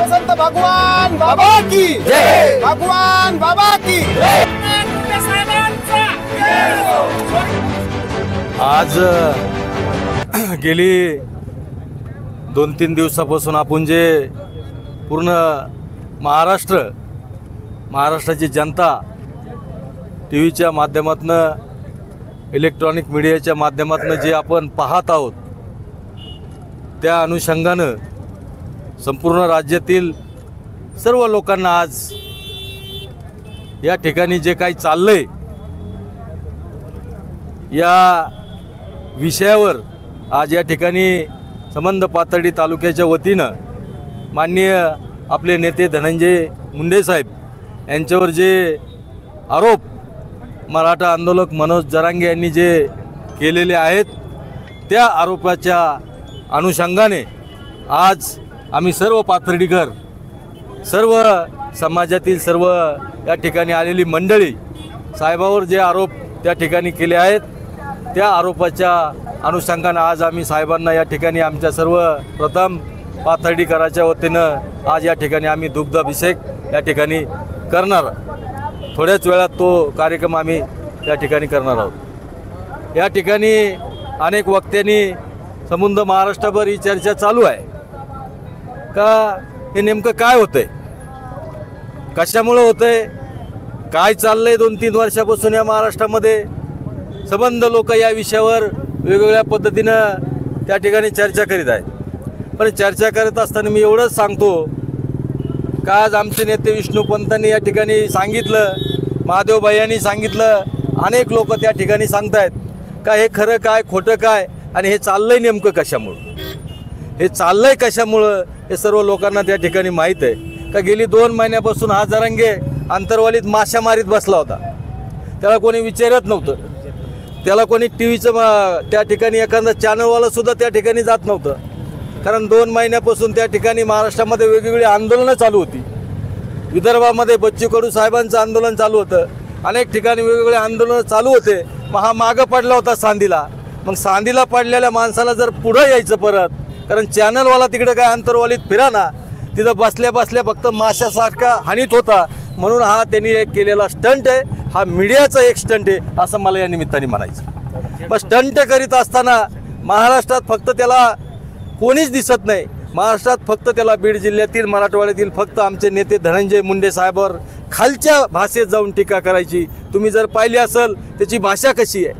संत भगवान बाबा की जय, भगवान बाबा की जय। आज गेली 2-3 दिवसापासून आपण जे पूर्ण महाराष्ट्राची जनता टीव्हीच्या माध्यमातून, इलेक्ट्रॉनिक मीडियाच्या माध्यमातून जे आपण पाहत आहोत, त्या अनुषंगानं संपूर्ण राज्यातील सर्व लोकांना आज या ठिकाणी जे काही चाललंय या विषयावर आज या ठिकाणी संबंध पाथर्डी तालुक्याच्या वतीनं माननीय आपले नेते धनंजय मुंडे साहेब यांच्यावर जे आरोप मराठा आंदोलक मनोज जरांगे यांनी जे केलेले आहेत, त्या आरोपाच्या अनुषंगाने आज आम्ही सर्व पाथर्डीकर, सर्व समाजातील सर्व या ठिकाणी आलेली मंडळी साहेबावर जे आरोप त्या ठिकाणी केले आहेत, त्या आरोपाच्या अनुषंगाने आज आम्ही साहेबांना या ठिकाणी आमच्या सर्व प्रथम पाथर्डीकराच्या वतीनं आज या ठिकाणी आम्ही दुग्धाभिषेक या ठिकाणी करणार। थोड्याच वेळात तो कार्यक्रम आम्ही या ठिकाणी करणार आहोत। या ठिकाणी अनेक वक्त्यांनी संपूर्ण महाराष्ट्रभर ही चर्चा चालू आहे का हे नेमकं काय होतंय, कशामुळे होतंय, काय चाललंय। 2-3 वर्षापासून या महाराष्ट्रामध्ये संबंध लोक या विषयावर वेगवेगळ्या पद्धतीनं त्या ठिकाणी चर्चा करीत आहेत। पण चर्चा करत असताना मी एवढंच सांगतो का आज आमचे नेते विष्णू पंतांनी या ठिकाणी सांगितलं, महादेवभाई यांनी सांगितलं, अनेक लोक त्या ठिकाणी सांगतायत का हे खरं काय खोटं काय आणि हे चाललंय नेमकं कशामुळं, हे चाललंय कशामुळं हे सर्व लोकांना त्या ठिकाणी माहीत आहे। का गेली 2 महिन्यापासून हा जरांगे अंतरवालीत माशा मारीत बसला होता, त्याला कोणी विचारत नव्हतं, त्याला कोणी टीव्हीचं त्या ठिकाणी एखादा चॅनलवाला सुद्धा त्या ठिकाणी जात नव्हतं। कारण 2 महिन्यापासून त्या ठिकाणी महाराष्ट्रामध्ये वेगवेगळी आंदोलनं चालू होती। विदर्भामध्ये बच्चू कडू साहेबांचं आंदोलन चालू होतं, अनेक ठिकाणी वेगवेगळे आंदोलनं चालू होते। मग हा मागं पडला होता सांदीला, मग सांदीला पडलेल्या माणसाला जर पुढं यायचं परत, कारण चॅनलवाला तिकडे काय अंतरवालीत फिरा ना, तिथं बसल्या बसल्या फक्त माशासारखा हानीत होता, म्हणून हा त्यांनी एक केलेला स्टंट आहे, हा मीडियाचा एक स्टंट आहे असं मला या निमित्ताने म्हणायचं। पण स्टंट करीत असताना महाराष्ट्रात फक्त त्याला कोणीच दिसत नाही, महाराष्ट्रात फक्त त्याला बीड जिल्ह्यातील मराठवाड्यातील फक्त आमचे नेते धनंजय मुंडे साहेबांवर खालच्या भाषेत जाऊन टीका करायची। तुम्ही जर पाहिली असेल त्याची भाषा कशी आहे,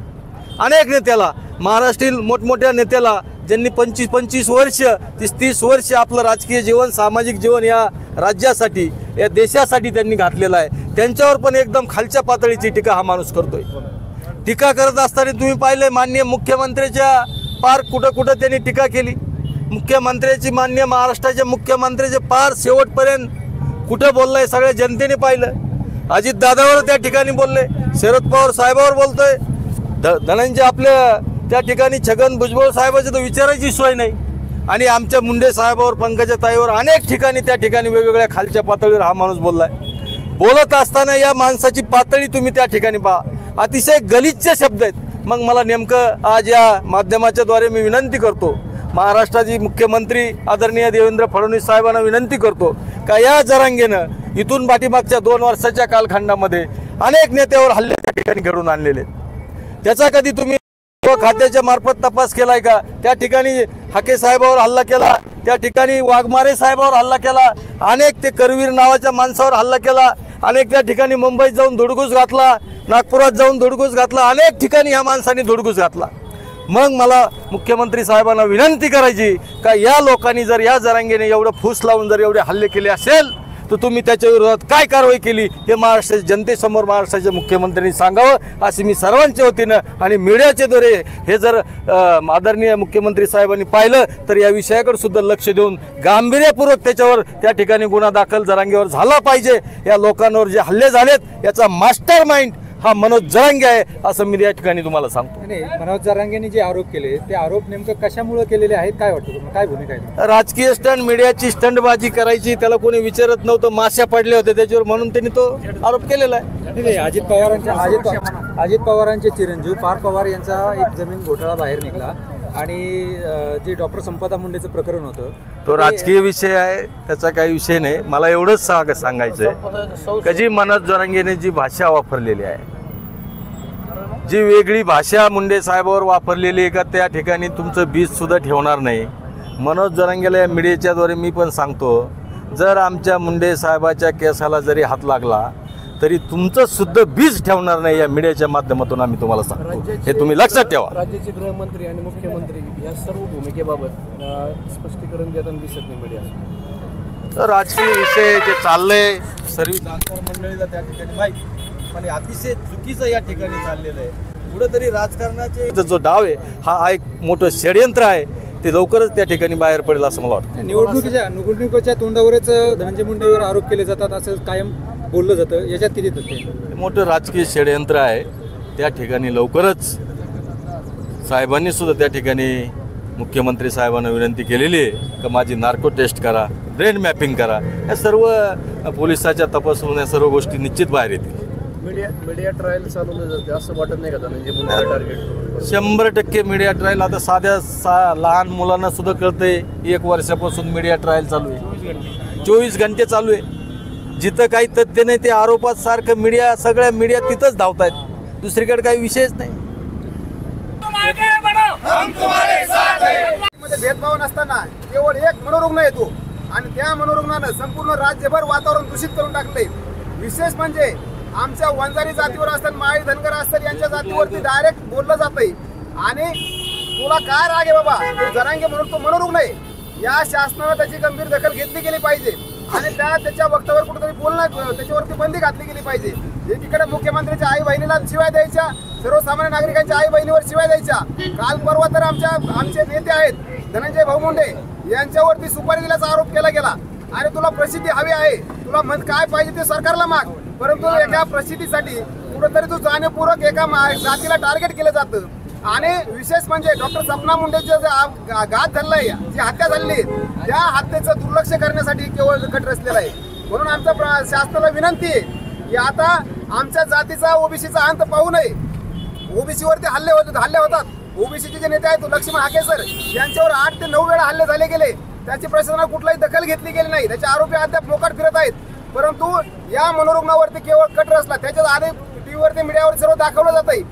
अनेक नेत्याला, महाराष्ट्रातील मोठमोठ्या नेत्याला ज्यांनी 25 वर्ष 30 वर्ष आपलं राजकीय जीवन, सामाजिक जीवन या राज्यासाठी, या देशासाठी त्यांनी घातलेलं आहे, त्यांच्यावर पण एकदम खालच्या पातळीची टीका हा माणूस करतोय। टीका करत असताना तुम्ही पाहिले माननीय मुख्यमंत्र्याच्या पार कुठं त्यांनी टीका केली। मुख्यमंत्र्याची, माननीय महाराष्ट्राच्या मुख्यमंत्र्याचे पार शेवटपर्यंत कुठं बोललाय सगळ्या जनतेने पाहिलं। अजित दादावर त्या ठिकाणी बोलले, शरद पवार साहेबावर बोलतोय, धनंजय आपल्या त्या ठिकाणी छगन भुजबळ साहेबाची तर विचारायची सोय नाही, आणि आमच्या मुंडे साहेबावर, पंकजा ताईवर अनेक ठिकाणी त्या ठिकाणी वेगवेगळ्या खालच्या पातळीवर हा माणूस बोललाय। बोलत असताना या माणसाची पातळी तुम्ही त्या ठिकाणी पहा, अतिशय गलिच्छ शब्द आहेत। मग मला नेमकं आज या माध्यमाच्या द्वारे मी विनंती करतो, महाराष्ट्राचे मुख्यमंत्री आदरणीय देवेंद्र फडणवीस साहेबांना विनंती करतो का या जरांगेनं इथून पाठीमागच्या 2 वर्षाच्या कालखंडामध्ये अनेक नेत्यावर हल्ले त्या ठिकाणी घडून आणलेले, त्याचा कधी तुम्ही खात्याच्या मार्फत तपास केलाय का? त्या ठिकाणी हाके साहेबावर हल्ला केला, त्या ठिकाणी वाघमारे साहेबावर हल्ला केला, अनेक ते करवीर नावाच्या माणसावर हल्ला केला, अनेक त्या ठिकाणी मुंबईत जाऊन धुडगूस घातला, नागपुरात जाऊन धुडगूस घातला, अनेक ठिकाणी ह्या माणसांनी धुडगूस घातला। मग मला मुख्यमंत्री साहेबांना विनंती करायची का या लोकांनी जर या जरांगेने एवढं फूस लावून जर एवढे हल्ले केले असेल तर तुम्ही त्याच्या विरोधात काय कारवाई केली हे महाराष्ट्राच्या जनतेसमोर महाराष्ट्राच्या मुख्यमंत्र्यांनी सांगावं, असे मी सर्वांच्या वतीनं आणि मीडियाच्या द्वारे हे जर आदरणीय मुख्यमंत्री साहेबांनी पाहिलं तर या विषयाकडे सुद्धा लक्ष देऊन गांभीर्यपूर्वक त्याच्यावर त्या ठिकाणी गुन्हा दाखल जरांगेवर झाला पाहिजे। या लोकांवर जे हल्ले झालेत याचा मास्टर माइंड हा मनोज जरांगे आहे असं मी या ठिकाणी तुम्हाला सांगतो। मनोज जरांगेंनी जे आरोप केले ते आरोप नेमकं कशामुळे केलेले आहेत, काय वाटतं तुम्हाला, काय भूमिका आहे? राजकीय स्टंट, मीडियाची स्टंटबाजी करायची, त्याला कोणी विचारत नव्हतं, माश्या पडले होते त्याच्यावर, म्हणून त्यांनी तो आरोप केलेला आहे। अजित पवारांचे चिरंजीव पार्थ पवार यांचा एक जमीन घोटाळा बाहेर निघाला, आणि जे डॉक्टर संपदा मुंडेचं प्रकरण होतं तो राजकीय विषय आहे, त्याचा काही विषय नाही. मला एवढंच सांगायचंय की जी मनोज जरांगेने जी भाषा वापरलेली आहे, जी वेगळी भाषा मुंडे साहेबावर वापरलेली आहे का त्या ठिकाणी तुमचं बीज सुद्धा ठेवणार नाही. मनोज जरांगेला या मीडियाच्या द्वारे मी पण सांगतो, जर आमच्या मुंडे साहेबाच्या केसाला जरी हात लागला तरी तुमचं सुद्धा बीज ठेवणार नाही. या मीडियाच्या माध्यमातून आम्ही तुम्हाला सांगतो, हे तुम्ही लक्षात ठेवा. राज्याचे गृहमंत्री आणि मुख्यमंत्री या सर्व भूमिकेबाबत स्पष्टीकरण देताना दिसत नाही मीडिया. तर राजकीय विषय जे चाललंय सर्व जाणकार मंडळीला त्या ठिकाणी माहिती, पण अतिशय चुकीचं या ठिकाणी चाललेलं आहे. कुठंतरी राजकारणाचे जो डाव आहे हा एक मोठं षडयंत्र आहे, ते लवकरच त्या ठिकाणी बाहेर पडेल असं मला वाटतं. निवडणुकीच्या तोंडावरच धनंजय मुंडेवर आरोप केले जातात असं कायम बोललं जातं, याच्यात किती तथ्य? मोठं राजकीय षडयंत्र आहे. त्या ठिकाणी लवकरच साहेबांनी सुद्धा त्या ठिकाणी मुख्यमंत्री साहेबांना विनंती केलेली आहे की माझी नार्को टेस्ट करा, ब्रेन मॅपिंग करा. या सर्व पोलिसाच्या तपासून या सर्व गोष्टी निश्चित बाहेर येतील. मीडिया ट्रायल चालवलं जाते असं वाटत नाही का Dhananjay Munde target? 100% media trial. आता साध्या लहान मुलांना सुद्धा कळतंय, 1 वर्षापासून मीडिया ट्रायल चालू आहे, 24 घंटे चालू आहे. जिथं काही तथ्य नाही ते आरोपात सारखं मीडिया, सगळ्या मीडिया तिथंच धावतायत, दुसरीकडे काही विषयच नाही. भेदभाव नसताना केवळ एक मनोरुग्ण येतो आणि त्या मनोरुग्णानं संपूर्ण राज्यभर वातावरण दूषित करून टाकले. विशेष म्हणजे आमच्या वंजारी जातीवर असतात, माळी धनगर असतात, यांच्या जातीवरती डायरेक्ट बोललं जातंय. आणि तुला काय राग आहे बाबा, तू जरांगे म्हणून तो मनोरुग्ण आहे. या शासनानं त्याची गंभीर दखल घेतली गेली पाहिजे आणि त्याच्या वक्तव्यावर कुठेतरी बोलणं, त्याच्यावरती बंदी घातली गेली पाहिजे. एकीकडे मुख्यमंत्र्यांच्या आई बहिणीला शिवाय द्यायच्या, सर्वसामान्य नागरिकांच्या आई बहिणीवर शिवाय द्यायच्या. काल परवा तर आमचे नेते आहेत धनंजय भाऊ मुंडे यांच्यावरती सुपारी दिल्याचा आरोप केला गेला. आणि तुला प्रसिद्धी हवी आहे, तुला काय पाहिजे ते सरकारला माग, परंतु एका प्रसिद्धीसाठी कुठेतरी तू जाणीवपूर्वक एका जातीला टार्गेट केलं जातं. आणि विशेष म्हणजे डॉक्टर सपना मुंडेचे घात झालाय, जी हत्या झाली, त्या हत्येचं दुर्लक्ष करण्यासाठी केवळ कट रचलेला आहे. म्हणून आमच्या शासनाला विनंती आहे की आता आमच्या जातीचा ओबीसीचा अंत पाहू नये. ओबीसीवरती हल्ले होतात. ओबीसीचे जे नेते आहेत लक्ष्मण हाकेसर यांच्यावर 8 ते 9 वेळा हल्ले झाले गेले, त्याची प्रशासनाने कुठलाही दखल घेतली गेली नाही. त्याचे आरोपी अद्याप मोकाट फिरत आहेत. परंतु या मनोरुग्णावरती केवळ कट रचला, त्याच्या आधी टीव्हीवरती मीडियावर सर्व दाखवलं जात आहे.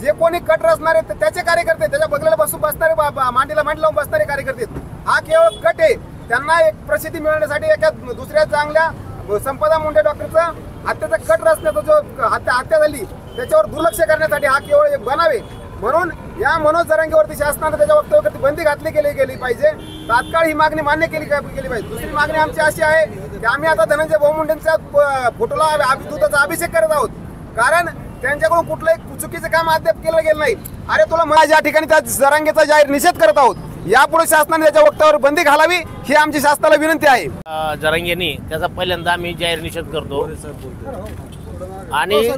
जे कोणी कट रचणारे त्याचे कार्यकर्ते, त्याच्या बगलेला बसून बसणारे, मांडीला मांडी लावून बसणारे कार्यकर्ते, हा केवळ कट आहे. त्यांना एक प्रसिद्धी मिळवण्यासाठी एका दुसऱ्या चांगल्या संपदा मुंडे डॉक्टरचा हत्येचा कट रचण्याचा जो हत्या झाली त्याच्यावर दुर्लक्ष करण्यासाठी हा केवळ एक बनावे. म्हणून या मनोज जरांगेवरती शासनाने त्याच्या वक्तव्यावरती बंदी घातली गेली पाहिजे. तात्काळ ही मागणी मान्य केली पाहिजे. दुसरी मागणी आमची अशी आहे की आम्ही आता धनंजय भाऊ मुंडेंच्या फोटोला दूधाचा अभिषेक करत आहोत, कारण त्यांच्याकडून कुठलंही चुकीचं काम अद्याप केलं गेलं नाही. अरे तुला ज्या ठिकाणी त्या जरांगेचा जाहीर निषेध करत आहोत, यापुढे शासनाने त्याच्या वक्तव्यावर बंदी घालावी ही आमची शासनाला विनंती आहे. जरांगेंनी त्याचा पहिल्यांदा आम्ही जाहीर निषेध करतो. आणि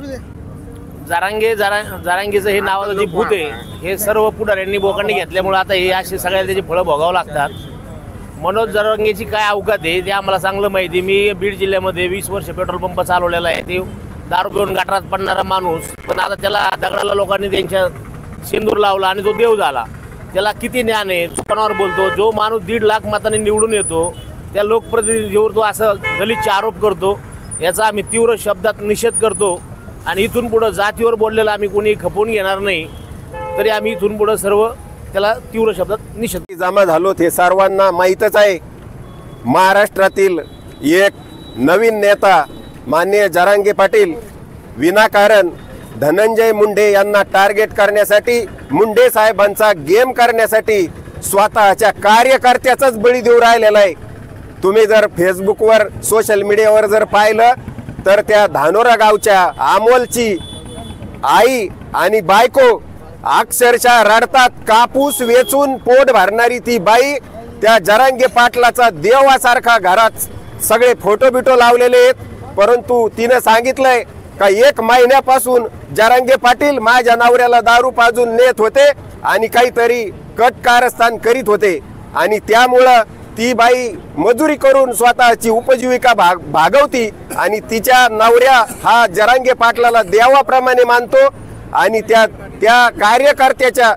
जरांगेचं हे नावाचं जे भूत आहे हे सर्व पुढाऱ्यांनी बोकांनी घेतल्यामुळे आता हे असे सगळ्या त्याची फळं भोगावं लागतात. मनोज जरांगेची काय अवकात आहे ते आम्हाला चांगलं माहिती. मी बीड जिल्ह्यामध्ये 20 वर्ष पेट्रोल पंप चालवलेला आहे. ते दारू पिऊन गटारात पडणारा माणूस, पण आता त्याला दगडाला लोकांनी त्यांच्या सिंदूर लावला आणि तो देव झाला. त्याला किती ज्ञान आहे, चुकांवर बोलतो. जो माणूस 1.5 लाख मतांनी निवडून येतो त्या लोकप्रतिनिधीवर तो असं गलिच्छ आरोप करतो, याचा आम्ही तीव्र शब्दात निषेध करतो. आणि इथून पुढं जातीवर बोललेला आम्ही कोणी खपवून घेणार नाही. तरी आम्ही इथून पुढं सर्व त्याला तीव्र शब्दात निषेध. जमा झालो हे सर्वांना माहीतच आहे. महाराष्ट्रातील एक नवीन नेता माननीय जरांगे पाटील विनाकारण धनंजय मुंडे यांना टार्गेट करण्यासाठी, मुंडे साहेबांचा गेम करण्यासाठी स्वतःच्या कार्यकर्त्याचाच बळी देऊ राहिलेला आहे. तुम्ही जर फेसबुकवर, सोशल मीडियावर जर पाहिलं तर त्या धानोरा गावच्या अमोलची आई आणि बायको अक्षरशः रडतात. कापूस वेचून पोट भरणारी ती बाई त्या जरांगे पाटलाचा देवासारखा घरात सगळे फोटो बिटो लावलेले आहेत. परंतु तिनं सांगितलंय का 1 महिन्यापासून जरांगे पाटील माझ्या नवऱ्याला दारू पाजून नेत होते आणि काहीतरी कट कारस्थान करीत होते. आणि त्यामुळं ती बाई मजुरी करून स्वतःची उपजीविका भागवती आणि तिच्या नवऱ्या हा जरांगे पाटलाला देवाप्रमाणे मानतो. आणि त्या कार्यकर्त्याच्या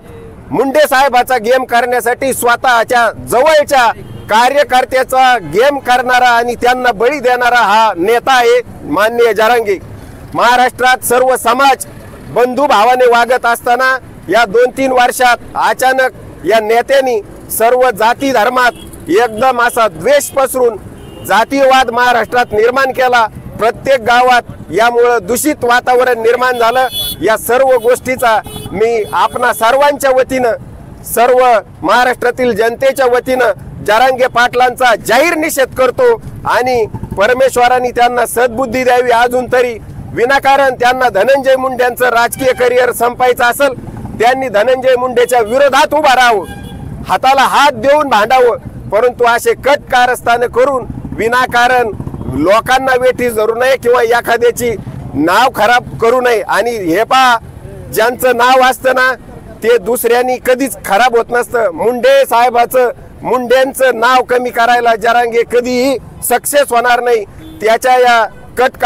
मुंडे साहेबाचा गेम करण्यासाठी स्वतःच्या जवळच्या कार्यकर्त्याचा गेम करणारा आणि त्यांना बळी देणारा हा नेता आहे माननीय जरांगे. महाराष्ट्रात सर्व समाज बंधू भावाने वागत असताना या 2-3 वर्षात अचानक या नेत्यांनी सर्व जाती धर्मात एकदम असा द्वेष पसरून जातीयवाद महाराष्ट्रात निर्माण केला. प्रत्येक गावात यामुळं दूषित वातावरण निर्माण झालं. या सर्व गोष्टीचा मी आपणा सर्वांच्या वतीनं, सर्व महाराष्ट्रातील जनतेच्या वतीनं जरांगे पाटलांचा जाहीर निषेध करतो आणि परमेश्वरांनी त्यांना सद्बुद्धी द्यावी. अजून तरी विनाकारण त्यांना धनंजय मुंडेंचं राजकीय करिअर संपायचं असेल, त्यांनी धनंजय मुंडेच्या विरोधात उभा राहावं, हाताला हात देऊन भांडावं. परंतु असे कट कारस्थान करून विनाकारण लोकांना वेठीस धरू नये किंवा एखाद्याची नाव खराब करू नये. आणि हे पहा, ज्यांचं नाव असतं ना ते दुसऱ्यांनी कधीच खराब होत नसतं. मुंडे साहेबाचं, मुंडेंचं नाव कमी करायला जरांगे कधीही सक्सेस होणार नाही. त्याच्या या कट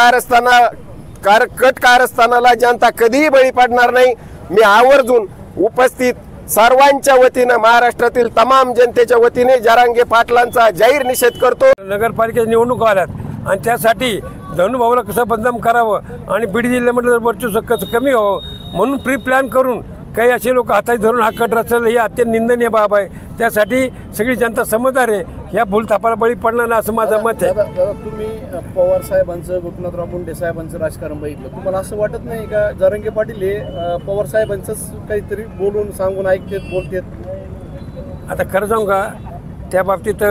कारस्थानाला जनता कधीही बळी पडणार नाही. मी आवर्जून उपस्थित सर्वांच्या वतीनं, महाराष्ट्रातील तमाम जनतेच्या वतीने जरांगे पाटलांचा जाहीर निषेध करतो. नगरपालिकेच्या निवडणुका आल्यात आणि त्यासाठी धनुभाऊला कसं बदनाम करावं आणि बीड जिल्ह्यामध्ये वर्चस्व कसं कमी व्हावं म्हणून प्री प्लॅन करून काही असे लोक हाताने धरून हा कट रचल, ही अत्यंत निंदनीय बाब आहे. त्यासाठी सगळी जनता समजदार आहे. ह्या भूलथापाला बळी पडणार नाही असं माझं मत आहे. दादा, तुम्ही पवार साहेबांचं, गोपीनाथराव मुंडे साहेबांचं राजकारण बघितलं, तुम्हाला असं वाटत नाही का जरांगे पाटील हे पवार साहेबांचंच काहीतरी बोलून सांगून ऐकतेत, बोलतेत? आता खरं सांगू का, त्या बाबतीत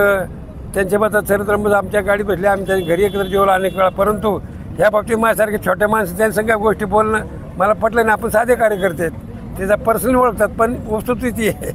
त्यांच्या बाबतीत चरित्र आमच्या गाडीत बसले, आमच्या घरी एकत्र जेवलं अनेक वेळा. परंतु ह्या बाबतीत माझ्यासारखे छोट्या माणसं त्या सगळ्या गोष्टी बोलणं मला पटलं नाही. आपण साधे कार्यकर्ते आहेत, त्याचा पर्सनल ओळखतात, पण वस्तुस्थिती आहे.